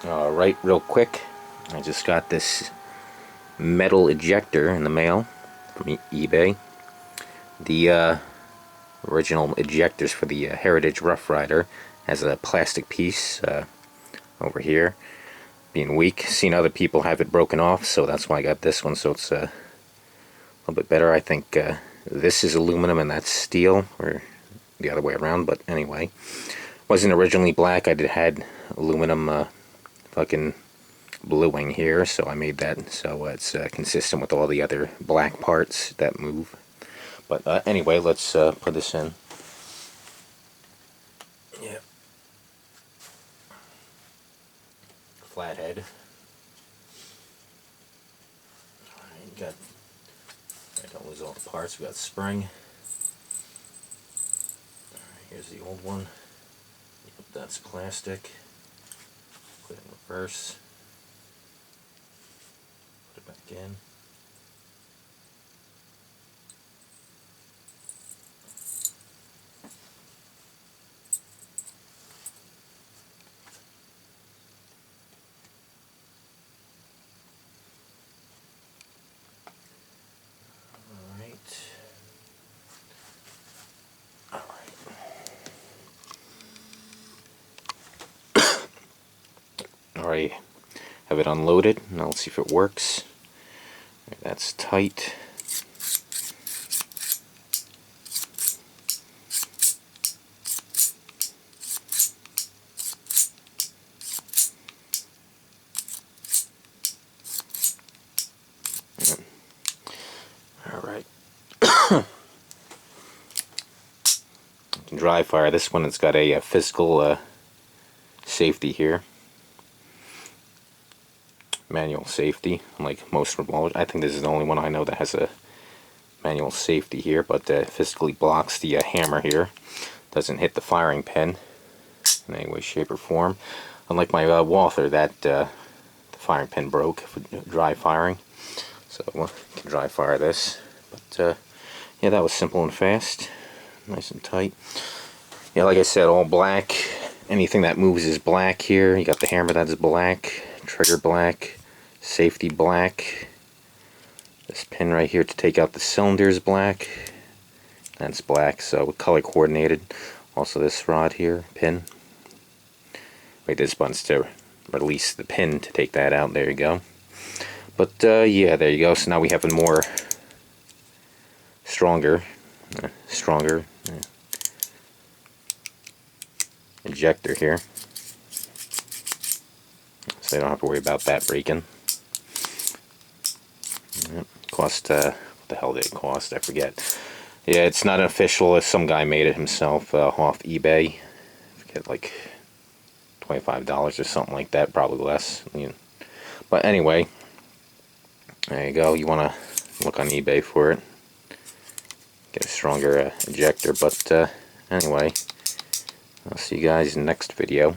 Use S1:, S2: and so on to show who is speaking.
S1: Alright, real quick, I just got this metal ejector in the mail from eBay. The original ejectors for the Heritage Rough Rider has a plastic piece over here. Being weak, seen other people have it broken off, so that's why I got this one, so it's a little bit better. I think this is aluminum and that's steel, or the other way around, but anyway. Wasn't originally black, I had aluminum fucking bluing here, so I made that so it's consistent with all the other black parts that move. But anyway, let's put this in. Yeah. Flathead. Alright, got. I don't lose all the parts. We got spring. Alright, here's the old one. Yep, that's plastic. Put it in reverse. Put it back in. Already have it unloaded. Now let's see if it works. Right, that's tight. Alright. Dry fire. This one has got a physical safety here. Manual safety, unlike most revolvers. I think this is the only one I know that has a manual safety here, but physically blocks the hammer here. Doesn't hit the firing pin in any way, shape, or form. Unlike my Walther, that the firing pin broke for dry firing. So we can dry fire this. But yeah, that was simple and fast. Nice and tight. Yeah, like I said, all black. Anything that moves is black here. You got the hammer that's black. Trigger black, safety black. This pin right here to take out the cylinder is black. That's black, so color coordinated. Also this rod here, pin. Wait, this button's to release the pin to take that out. There you go. But yeah, there you go. So now we have a more stronger ejector here. So I don't have to worry about that breaking. Yep. Cost, what the hell did it cost? I forget. Yeah, it's not official. Some guy made it himself off eBay. I forget, like $25 or something like that, probably less. But anyway, there you go. You want to look on eBay for it. Get a stronger ejector. But anyway, I'll see you guys in the next video.